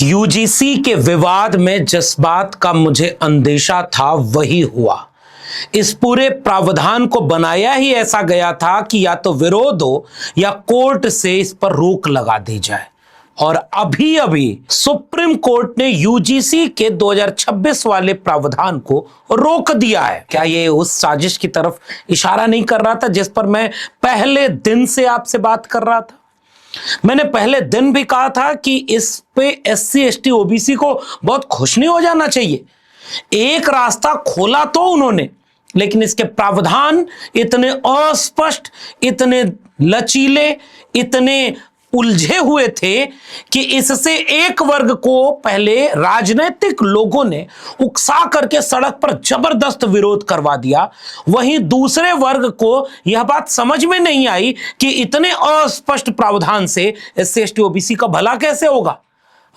UGC के विवाद में जिस बात का मुझे अंदेशा था वही हुआ। इस पूरे प्रावधान को बनाया ही ऐसा गया था कि या तो विरोध हो या कोर्ट से इस पर रोक लगा दी जाए। और अभी अभी सुप्रीम कोर्ट ने यूजीसी के 2026 वाले प्रावधान को रोक दिया है। क्या ये उस साजिश की तरफ इशारा नहीं कर रहा था जिस पर मैं पहले दिन से आपसे बात कर रहा था? मैंने पहले दिन भी कहा था कि इस पे एससी एसटी ओबीसी को बहुत खुश नहीं हो जाना चाहिए। एक रास्ता खोला तो उन्होंने, लेकिन इसके प्रावधान इतने अस्पष्ट, इतने लचीले, इतने उलझे हुए थे कि इससे एक वर्ग को पहले राजनीतिक लोगों ने उकसा करके सड़क पर जबरदस्त विरोध करवा दिया। वहीं दूसरे वर्ग को यह बात समझ में नहीं आई कि इतने अस्पष्ट प्रावधान से एससी एसटी ओबीसी का भला कैसे होगा,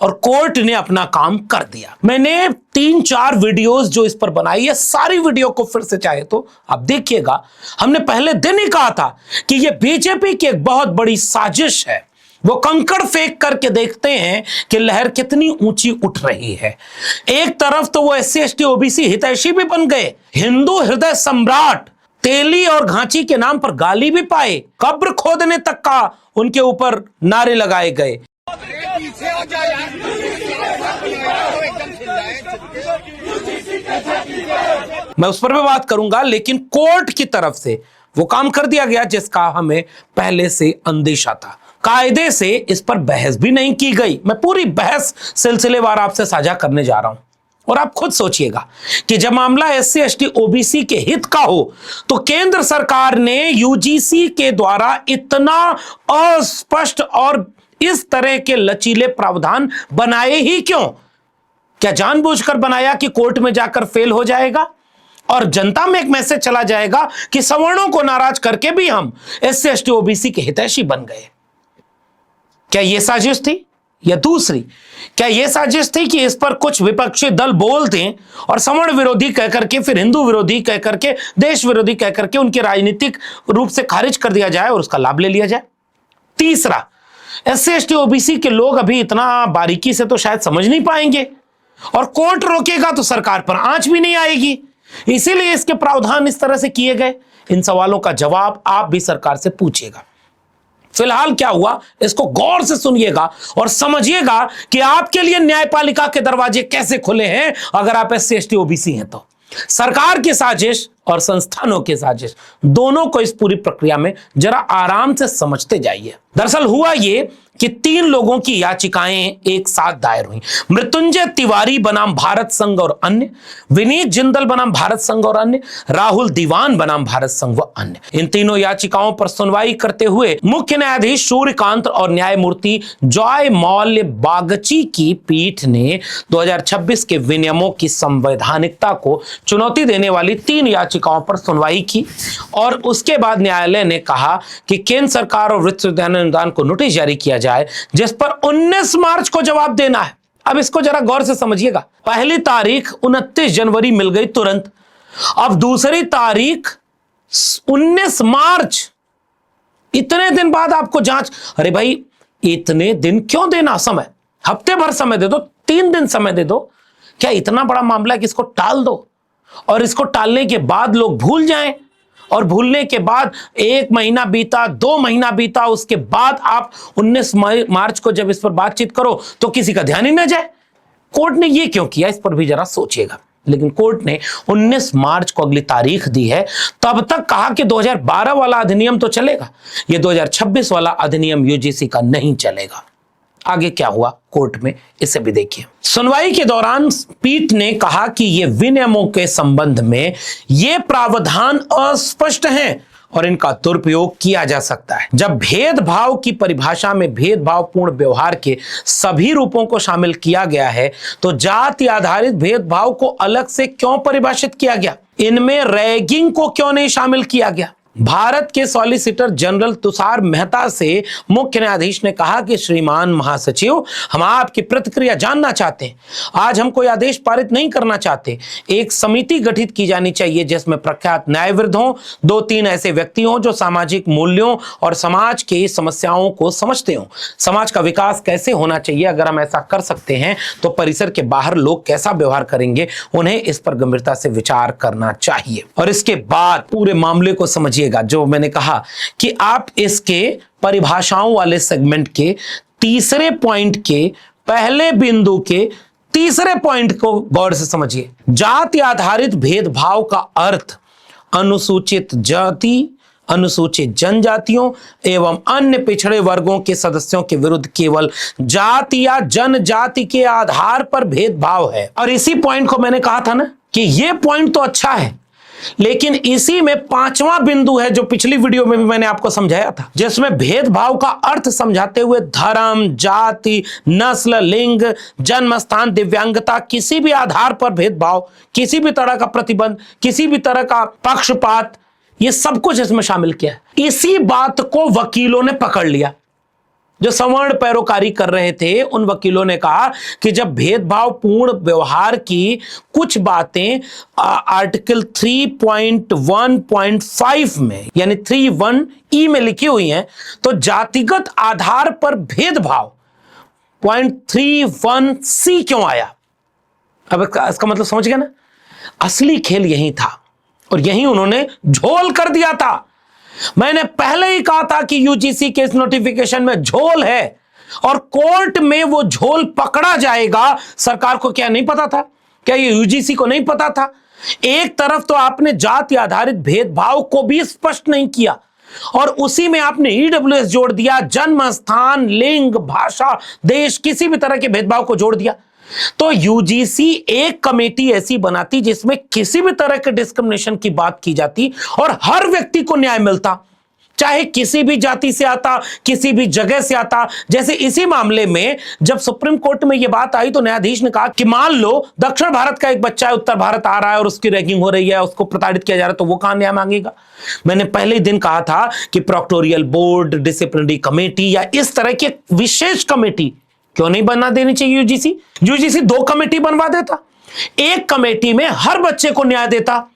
और कोर्ट ने अपना काम कर दिया। मैंने 3-4 वीडियोस जो इस पर बनाई है, सारी वीडियो को फिर से चाहे तो आप देखिएगा। हमने पहले दिन ही कहा था कि यह बीजेपी की एक बहुत बड़ी साजिश है। वो कंकड़ फेंक करके देखते हैं कि लहर कितनी ऊंची उठ रही है। एक तरफ तो वो एससी एसटी ओबीसी हितैषी भी बन गए, हिंदू हृदय सम्राट, तेली और घांची के नाम पर गाली भी पाए, कब्र खोदने तक का उनके ऊपर नारे लगाए गए। मैं उस पर भी बात करूंगा, लेकिन कोर्ट की तरफ से वो काम कर दिया गया जिसका हमें पहले से अंदेशा था। कायदे से इस पर बहस भी नहीं की गई। मैं पूरी बहस सिलसिलेवार आपसे साझा करने जा रहा हूं, और आप खुद सोचिएगा कि जब मामला एससी एसटी ओबीसी के हित का हो तो केंद्र सरकार ने यूजीसी के द्वारा इतना अस्पष्ट और इस तरह के लचीले प्रावधान बनाए ही क्यों? क्या जानबूझकर बनाया कि कोर्ट में जाकर फेल हो जाएगा और जनता में एक मैसेज चला जाएगा कि सवर्णों को नाराज करके भी हम एससी एसटी ओबीसी के हितैषी बन गए? क्या यह साजिश थी? या दूसरी, क्या यह साजिश थी कि इस पर कुछ विपक्षी दल बोल दें और सवर्ण विरोधी कहकर के, फिर हिंदू विरोधी कहकर के, देश विरोधी कहकर के उनके राजनीतिक रूप से खारिज कर दिया जाए और उसका लाभ ले लिया जाए? तीसरा, एससी एसटी ओबीसी के लोग अभी इतना बारीकी से तो शायद समझ नहीं पाएंगे, और कोर्ट रोकेगा तो सरकार पर आंच भी नहीं आएगी, इसीलिए इसके प्रावधान इस तरह से किए गए। इन सवालों का जवाब आप भी सरकार से पूछिएगा। फिलहाल क्या हुआ इसको गौर से सुनिएगा और समझिएगा कि आपके लिए न्यायपालिका के दरवाजे कैसे खुले हैं अगर आप एससी एसटी ओबीसी हैं तो। सरकार की साजिश और संस्थानों की साजिश, दोनों को इस पूरी प्रक्रिया में जरा आराम से समझते जाइए। दरअसल हुआ ये कि 3 लोगों की याचिकाएं एक साथ दायर हुई। मृत्युंजय तिवारी बनाम भारत संघ और अन्य, विनीत जिंदल बनाम भारत संघ और अन्य, राहुल दीवान बनाम भारत संघ व अन्य। इन तीनों याचिकाओं पर सुनवाई करते हुए मुख्य न्यायाधीश सूर्यकांत और न्यायमूर्ति जॉय मौल्य बागची की पीठ ने 2026 के विनियमों की संवैधानिकता को चुनौती देने वाली 3 याचिकाओं पर सुनवाई की, और उसके बाद न्यायालय ने कहा कि केंद्र सरकार और विश्वविद्यालय अनुदान को नोटिस जारी किया जाए जिस पर 19 मार्च को जवाब देना है। अब इसको जरा गौर से समझिएगा। पहली तारीख 29 जनवरी मिल गई तुरंत, अब दूसरी तारीख 19 मार्च, इतने दिन बाद आपको जांच। अरे भाई, इतने दिन क्यों देना समय? हफ्ते भर समय दे दो, 3 दिन समय दे दो। क्या इतना बड़ा मामला है कि इसको टाल दो और इसको टालने के बाद लोग भूल जाएं, और भूलने के बाद 1 महीना बीता, 2 महीना बीता, उसके बाद आप 19 मार्च को जब इस पर बातचीत करो तो किसी का ध्यान ही न जाए। कोर्ट ने यह क्यों किया, इस पर भी जरा सोचिएगा। लेकिन कोर्ट ने 19 मार्च को अगली तारीख दी है। तब तक कहा कि 2012 वाला अधिनियम तो चलेगा, यह 2026 वाला अधिनियम यूजीसी का नहीं चलेगा। आगे क्या हुआ कोर्ट में, इसे भी देखिए। सुनवाई के दौरान पीठ ने कहा कि ये विनियमों के संबंध में ये प्रावधान अस्पष्ट हैं और इनका दुरुपयोग किया जा सकता है। जब भेदभाव की परिभाषा में भेदभावपूर्ण व्यवहार के सभी रूपों को शामिल किया गया है तो जाति आधारित भेदभाव को अलग से क्यों परिभाषित किया गया? इनमें रैगिंग को क्यों नहीं शामिल किया गया? भारत के सॉलिसिटर जनरल तुषार मेहता से मुख्य न्यायाधीश ने कहा कि श्रीमान महासचिव, हम आपकी प्रतिक्रिया जानना चाहते हैं। आज हम कोई आदेश पारित नहीं करना चाहते। एक समिति गठित की जानी चाहिए जिसमें प्रख्यात न्यायविद हों, 2-3 ऐसे व्यक्ति हों जो सामाजिक मूल्यों और समाज की समस्याओं को समझते हों। समाज का विकास कैसे होना चाहिए, अगर हम ऐसा कर सकते हैं तो परिसर के बाहर लोग कैसा व्यवहार करेंगे, उन्हें इस पर गंभीरता से विचार करना चाहिए। और इसके बाद पूरे मामले को समझिएगा। जो मैंने कहा कि आप इसके परिभाषाओं वाले सेगमेंट के तीसरे पॉइंट के पहले बिंदु के तीसरे पॉइंट को गौर से समझिए। जाति आधारित भेदभाव का अर्थ अनुसूचित जाति, अनुसूचित जनजातियों एवं अन्य पिछड़े वर्गों के सदस्यों के विरुद्ध केवल जाति या जनजाति के आधार पर भेदभाव है। और इसी पॉइंट को मैंने कहा था ना कि यह पॉइंट तो अच्छा है, लेकिन इसी में 5वां बिंदु है जो पिछली वीडियो में भी मैंने आपको समझाया था, जिसमें भेदभाव का अर्थ समझाते हुए धर्म, जाति, नस्ल, लिंग, जन्म स्थान, दिव्यांगता, किसी भी आधार पर भेदभाव, किसी भी तरह का प्रतिबंध, किसी भी तरह का पक्षपात, ये सब कुछ इसमें शामिल किया है। इसी बात को वकीलों ने पकड़ लिया। जो सवर्ण पैरोकारी कर रहे थे उन वकीलों ने कहा कि जब भेदभाव पूर्ण व्यवहार की कुछ बातें आर्टिकल 3.1.5 में यानी 3(1)E में लिखी हुई हैं, तो जातिगत आधार पर भेदभाव 0.31C क्यों आया? अब इसका मतलब समझ गए ना? असली खेल यही था और यही उन्होंने झोल कर दिया था। मैंने पहले ही कहा था कि यूजीसी के इस नोटिफिकेशन में झोल है और कोर्ट में वो झोल पकड़ा जाएगा। सरकार को क्या नहीं पता था? क्या ये यूजीसी को नहीं पता था? एक तरफ तो आपने जाति आधारित भेदभाव को भी स्पष्ट नहीं किया और उसी में आपने ईडब्ल्यूएस जोड़ दिया, जन्म स्थान, लिंग, भाषा, देश, किसी भी तरह के भेदभाव को जोड़ दिया। तो यूजीसी एक कमेटी ऐसी बनाती जिसमें किसी भी तरह के डिस्क्रिमिनेशन की बात की जाती और हर व्यक्ति को न्याय मिलता, चाहे किसी भी जाति से आता, किसी भी जगह से आता। जैसे इसी मामले में जब सुप्रीम कोर्ट में यह बात आई तो न्यायाधीश ने कहा कि मान लो दक्षिण भारत का एक बच्चा है, उत्तर भारत आ रहा है और उसकी रैगिंग हो रही है, उसको प्रताड़ित किया जा रहा है, तो वो कहां न्याय मांगेगा? मैंने पहले ही दिन कहा था कि प्रोक्टोरियल बोर्ड, डिसिप्लिनरी कमेटी या इस तरह की विशेष कमेटी क्यों नहीं बना देनी चाहिए यूजीसी 2 कमेटी बनवा देता। एक कमेटी में हर बच्चे को न्याय देता,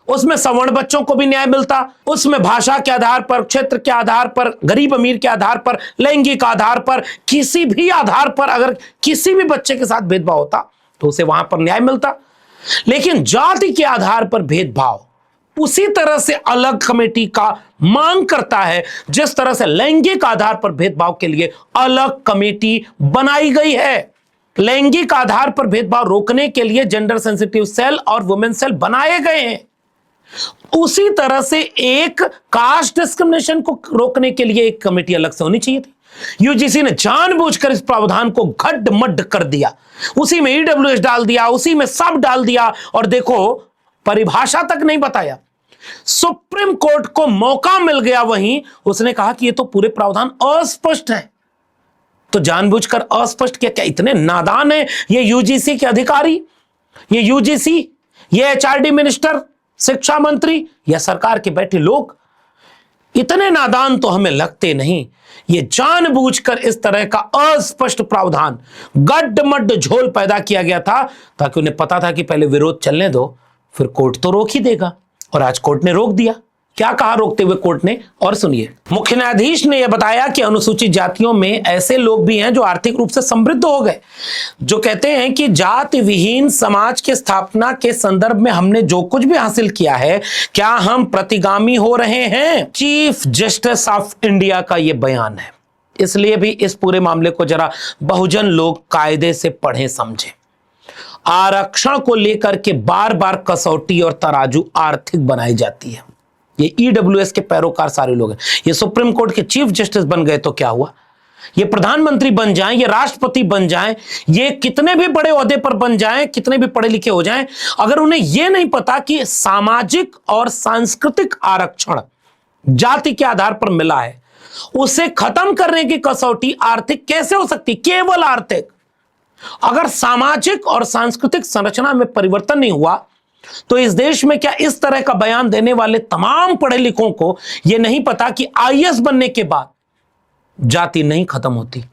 उसमें सवर्ण बच्चों को भी न्याय मिलता, उसमें भाषा के आधार पर, क्षेत्र के आधार पर, गरीब अमीर के आधार पर, लैंगिक आधार पर, किसी भी आधार पर अगर किसी भी बच्चे के साथ भेदभाव होता तो उसे वहां पर न्याय मिलता। लेकिन जाति के आधार पर भेदभाव उसी तरह से अलग कमेटी का मांग करता है जिस तरह से लैंगिक आधार पर भेदभाव के लिए अलग कमेटी बनाई गई है। लैंगिक आधार पर भेदभाव रोकने के लिए जेंडर सेंसिटिव सेल और वुमेन सेल बनाए गए हैं। उसी तरह से एक कास्ट डिस्क्रिमिनेशन को रोकने के लिए एक कमेटी अलग से होनी चाहिए थी। यूजीसी ने जानबूझकर इस प्रावधान को गड्ढ-मड्ढ कर दिया, उसी में ईडब्ल्यूएस डाल दिया, उसी में सब डाल दिया और देखो परिभाषा तक नहीं बताया। सुप्रीम कोर्ट को मौका मिल गया, वहीं उसने कहा कि ये तो पूरे प्रावधान अस्पष्ट हैं। तो जानबूझकर अस्पष्ट किया। क्या इतने नादान है ये यूजीसी के अधिकारी, ये यूजीसी, ये एचआरडी मिनिस्टर, शिक्षा मंत्री या सरकार के बैठे लोग? इतने नादान तो हमें लगते नहीं। ये जानबूझकर इस तरह का अस्पष्ट प्रावधान, गड्ढ-मड्ढ झोल पैदा किया गया था ताकि उन्हें पता था कि पहले विरोध चलने दो, फिर कोर्ट तो रोक ही देगा। और आज कोर्ट ने रोक दिया। क्या कहा रोकते हुए कोर्ट ने? और सुनिए, मुख्य न्यायाधीश ने यह बताया कि अनुसूचित जातियों में ऐसे लोग भी हैं जो आर्थिक रूप से समृद्ध हो गए, जो कहते हैं कि जाति विहीन समाज के स्थापना के संदर्भ में हमने जो कुछ भी हासिल किया है, क्या हम प्रतिगामी हो रहे हैं? चीफ जस्टिस ऑफ इंडिया का यह बयान है। इसलिए भी इस पूरे मामले को जरा बहुजन लोग कायदे से पढ़ें, समझें। आरक्षण को लेकर के बार बार कसौटी और तराजू आर्थिक बनाई जाती है। ये ईडब्ल्यूएस के पैरोकार सारे लोग हैं। ये सुप्रीम कोर्ट के चीफ जस्टिस बन गए तो क्या हुआ? ये प्रधानमंत्री बन जाएं, ये राष्ट्रपति बन जाएं, ये कितने भी बड़े ओहदे पर बन जाएं, कितने भी पढ़े लिखे हो जाएं, अगर उन्हें यह नहीं पता कि सामाजिक और सांस्कृतिक आरक्षण जाति के आधार पर मिला है, उसे खत्म करने की कसौटी आर्थिक कैसे हो सकती? केवल आर्थिक। अगर सामाजिक और सांस्कृतिक संरचना में परिवर्तन नहीं हुआ तो इस देश में क्या इस तरह का बयान देने वाले तमाम पढ़े लिखों को यह नहीं पता कि आईएएस बनने के बाद जाति नहीं खत्म होती,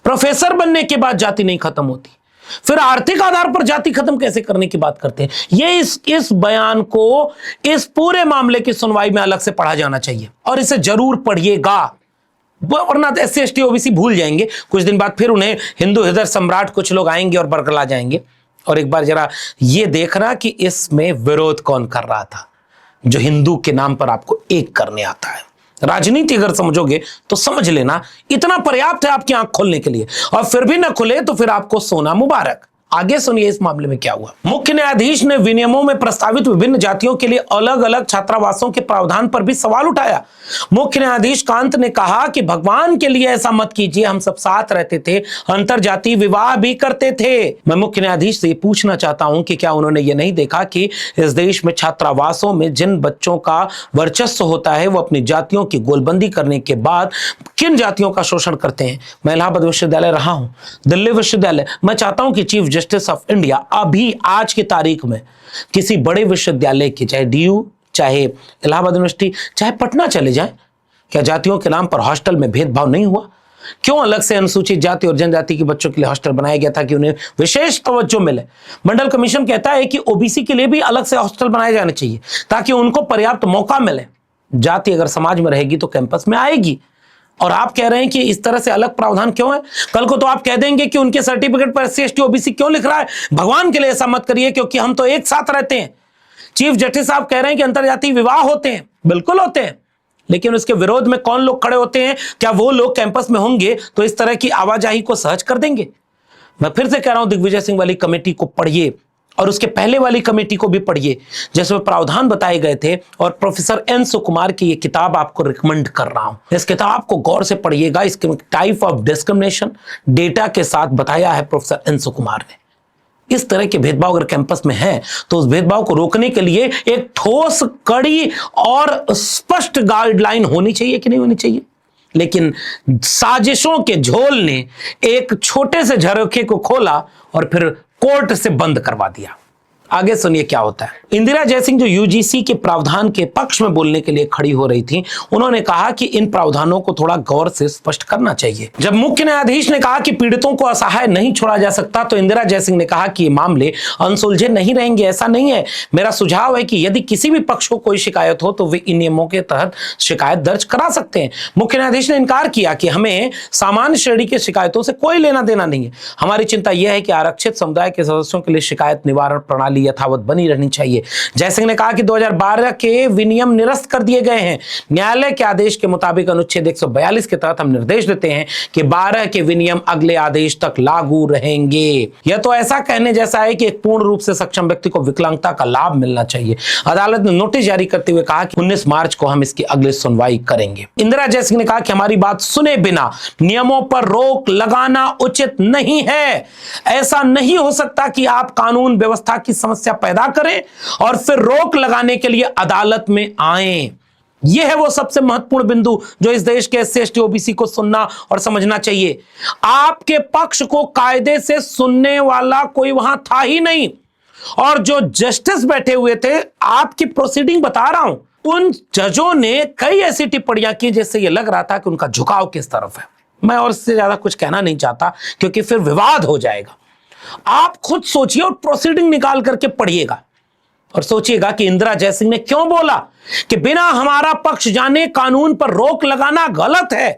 प्रोफेसर बनने के बाद जाति नहीं खत्म होती, फिर आर्थिक आधार पर जाति खत्म कैसे करने की बात करते हैं? ये इस बयान को इस पूरे मामले की सुनवाई में अलग से पढ़ा जाना चाहिए और इसे जरूर पढ़िएगा, वरना SC ST OBC भूल जाएंगे। कुछ दिन बाद फिर उन्हें हिंदू हृदय सम्राट कुछ लोग आएंगे और बरगला जाएंगे। और एक बार जरा ये देखना कि इसमें विरोध कौन कर रहा था, जो हिंदू के नाम पर आपको एक करने आता है। राजनीति अगर समझोगे तो समझ लेना इतना पर्याप्त है आपकी आंख खोलने के लिए, और फिर भी ना खुले तो फिर आपको सोना मुबारक। आगे सुनिए इस मामले में क्या हुआ। मुख्य न्यायाधीश ने विनियमों में प्रस्तावित विभिन्न जातियों के लिए अलग अलग छात्रावासों के प्रावधान पर भी सवाल उठाया। मुख्य न्यायाधीश कांत ने कहा कि भगवान के लिए ऐसा मत कीजिए, हम सब साथ रहते थे, अंतर जातीय विवाह भी करते थे। मैं मुख्य न्यायाधीश से पूछना चाहता हूं कि क्या उन्होंने ये नहीं देखा कि इस देश में छात्रावासों में जिन बच्चों का वर्चस्व होता है वो अपनी जातियों की गोलबंदी करने के बाद किन जातियों का शोषण करते हैं। मैं इलाहाबाद विश्वविद्यालय रहा हूं, दिल्ली विश्वविद्यालय। मैं चाहता हूं कि चीफ जस्टिस ऑफ इंडिया अभी आज की तारीख में किसी बड़े विश्वविद्यालय की, चाहे DU, चाहे इलाहाबाद यूनिवर्सिटी, चाहे पटना चले जाएं, क्या जातियों के नाम पर हॉस्टल में भेदभाव नहीं हुआ? क्यों अलग से अनुसूचित जाति और जनजाति के बच्चों के लिए हॉस्टल बनाया गया था कि उन्हें विशेष तवज्जो मिले? मंडल कमीशन कहता है कि OBC के लिए भी अलग से हॉस्टल बनाए जाने चाहिए ताकि उनको पर्याप्त मौका मिले। जाति अगर समाज में रहेगी तो कैंपस में आएगी। और आप कह रहे हैं कि इस तरह से अलग प्रावधान क्यों है? कल को तो आप कह देंगे कि उनके सर्टिफिकेट पर SC ST OBC क्यों लिख रहा है? भगवान के लिए ऐसा मत करिए, क्योंकि हम तो एक साथ रहते हैं। चीफ जस्टिस साहब कह रहे हैं कि अंतरजातीय विवाह होते हैं, बिल्कुल होते हैं, लेकिन उसके विरोध में कौन लोग खड़े होते हैं? क्या वो लोग कैंपस में होंगे तो इस तरह की आवाजाही को सहज कर देंगे? मैं फिर से कह रहा हूं, दिग्विजय सिंह वाली कमेटी को पढ़िए और उसके पहले वाली कमेटी को भी पढ़िए जिसमें प्रावधान बताए गए थे। और प्रोफेसर N सुकुमार की ये किताब आपको रिकमेंड कर रहा हूं, इस किताब को गौर से पढ़िएगा। इसके टाइप ऑफ डिस्क्रिमिनेशन डेटा के साथ बताया है प्रोफेसर N सुकुमार ने। इस तरह के भेदभाव अगर कैंपस में है तो उस भेदभाव को रोकने के लिए एक ठोस, कड़ी और स्पष्ट गाइडलाइन होनी चाहिए कि नहीं होनी चाहिए। लेकिन साजिशों के झोल ने एक छोटे से झरोखे को खोला और फिर कोर्ट से बंद करवा दिया। आगे सुनिए क्या होता है। इंदिरा जयसिंह जो UGC के प्रावधान के पक्ष में बोलने के लिए खड़ी हो रही थी, उन्होंने कहा कि इन प्रावधानों को थोड़ा गौर से स्पष्ट करना चाहिए। जब मुख्य न्यायाधीश ने कहा कि पीड़ितों को असहाय नहीं छोड़ा जा सकता, तो इंदिरा जयसिंह ने कहा कि ये मामले अनसुलझे नहीं रहेंगे। ऐसा नहीं है। मेरा सुझाव है कि यदि किसी भी पक्ष को कोई शिकायत हो तो वे इन नियमों के तहत शिकायत दर्ज करा सकते हैं। मुख्य न्यायाधीश ने इनकार किया कि हमें सामान्य श्रेणी की शिकायतों से कोई लेना देना नहीं है। हमारी चिंता यह है कि आरक्षित समुदाय के सदस्यों के लिए शिकायत निवारण प्रणाली यथावत बनी रहनी चाहिए। जयसिंह ने कहा कि 2012 के विनियम निरस्त कर दिए गए हैं। न्यायालय के आदेश के मुताबिक अनुच्छेद 142 के तहत हम निर्देश देते हैं कि 12 के विनियम अगले आदेश तक लागू रहेंगे। यह तो ऐसा कहने जैसा है कि एक पूर्ण रूप से सक्षम व्यक्ति को विकलांगता का लाभ मिलना चाहिए। अदालत ने नोटिस जारी करते हुए कहा कि 19 मार्च को हम इसकी अगली सुनवाई करेंगे। इंदिरा जयसिंह ने कहा कि हमारी बात सुने बिना नियमों पर रोक लगाना उचित नहीं है। ऐसा नहीं हो सकता कि आप कानून व्यवस्था की समस्या पैदा करें और फिर रोक लगाने के लिए अदालत में आएं। यह है वो सबसे महत्वपूर्ण बिंदु जो इस देश के SC ST OBC को सुनना और समझना चाहिए। आपके पक्ष को कायदे से सुनने वाला कोई वहां था ही नहीं, और जो जस्टिस बैठे हुए थे, आपकी प्रोसीडिंग बता रहा हूं, उन जजों ने कई ऐसी टिप्पणियां की जिससे यह लग रहा था कि उनका झुकाव किस तरफ है। मैं और इससे ज्यादा कुछ कहना नहीं चाहता क्योंकि फिर विवाद हो जाएगा। आप खुद सोचिए और प्रोसीडिंग निकाल करके पढ़िएगा और सोचिएगा कि इंदिरा जयसिंह ने क्यों बोला कि बिना हमारा पक्ष जाने कानून पर रोक लगाना गलत है।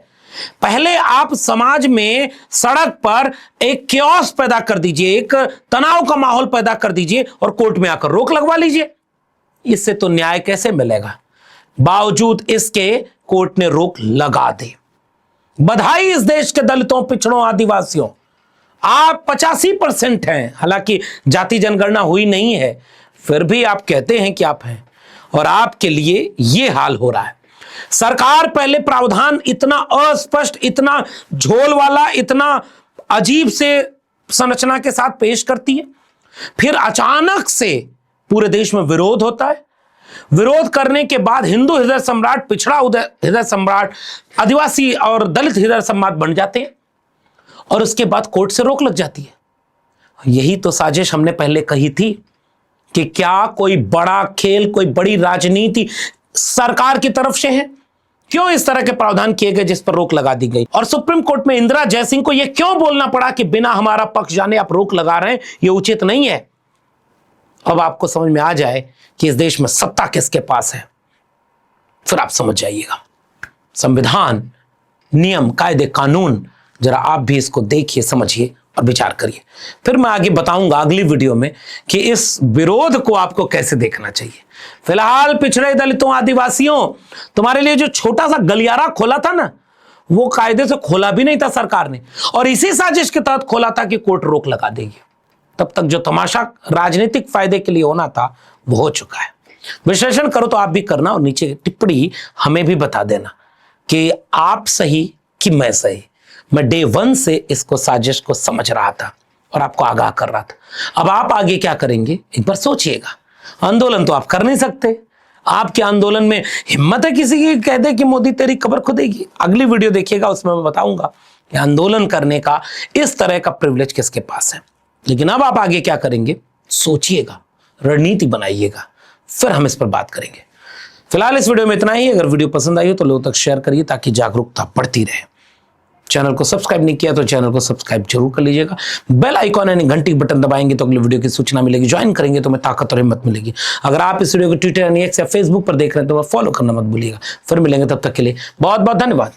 पहले आप समाज में, सड़क पर एक क्योस पैदा कर दीजिए, एक तनाव का माहौल पैदा कर दीजिए और कोर्ट में आकर रोक लगवा लीजिए। इससे तो न्याय कैसे मिलेगा? बावजूद इसके कोर्ट ने रोक लगा दी। बधाई इस देश के दलितों, पिछड़ों, आदिवासियों, आप 85% हैं। हालांकि जाति जनगणना हुई नहीं है, फिर भी आप कहते हैं कि आप हैं, और आपके लिए यह हाल हो रहा है। सरकार पहले प्रावधान इतना अस्पष्ट, इतना झोल वाला, इतना अजीब से संरचना के साथ पेश करती है, फिर अचानक से पूरे देश में विरोध होता है। विरोध करने के बाद हिंदू हृदय सम्राट, पिछड़ा हृदय सम्राट, आदिवासी और दलित हृदय सम्राट बन जाते हैं, और उसके बाद कोर्ट से रोक लग जाती है। यही तो साजिश हमने पहले कही थी कि क्या कोई बड़ा खेल, कोई बड़ी राजनीति सरकार की तरफ से है? क्यों इस तरह के प्रावधान किए गए जिस पर रोक लगा दी गई? और सुप्रीम कोर्ट में इंदिरा जयसिंह को यह क्यों बोलना पड़ा कि बिना हमारा पक्ष जाने आप रोक लगा रहे हैं, यह उचित नहीं है? अब आपको समझ में आ जाए कि इस देश में सत्ता किसके पास है, फिर आप समझ जाइएगा। संविधान, नियम, कायदे, कानून, जरा आप भी इसको देखिए, समझिए और विचार करिए। फिर मैं आगे बताऊंगा अगली वीडियो में कि इस विरोध को आपको कैसे देखना चाहिए। फिलहाल पिछड़े दलितों, आदिवासियों, तुम्हारे लिए जो छोटा सा गलियारा खोला था ना, वो कायदे से खोला भी नहीं था सरकार ने, और इसी साजिश के तहत खोला था कि कोर्ट रोक लगा देगी। तब तक जो तमाशा राजनीतिक फायदे के लिए होना था वो हो चुका है। विश्लेषण करो तो आप भी करना, और नीचे टिप्पणी हमें भी बता देना कि आप सही कि मैं सही। मैं डे 1 से इसको, साजिश को समझ रहा था और आपको आगाह कर रहा था। अब आप आगे क्या करेंगे एक बार सोचिएगा। आंदोलन तो आप कर नहीं सकते, आपके आंदोलन में हिम्मत है किसी की कह दे कि मोदी तेरी कब्र खुदेगी? अगली वीडियो देखिएगा, उसमें मैं बताऊंगा कि आंदोलन करने का इस तरह का प्रिविलेज किसके पास है। लेकिन अब आप आगे क्या करेंगे सोचिएगा, रणनीति बनाइएगा, फिर हम इस पर बात करेंगे। फिलहाल इस वीडियो में इतना ही। अगर वीडियो पसंद आई हो तो लोगों तक शेयर करिए ताकि जागरूकता बढ़ती रहे। चैनल को सब्सक्राइब नहीं किया तो चैनल को सब्सक्राइब जरूर कर लीजिएगा। बेल आइकॉन यानी घंटी की बटन दबाएंगे तो अगली वीडियो की सूचना मिलेगी। ज्वाइन करेंगे तो मैं ताकत और हिम्मत मिलेगी। अगर आप इस वीडियो को ट्विटर यानी एक्स या फेसबुक पर देख रहे हैं तो वह फॉलो करना मत भूलिएगा। फिर मिलेंगे, तब तक के लिए बहुत बहुत धन्यवाद।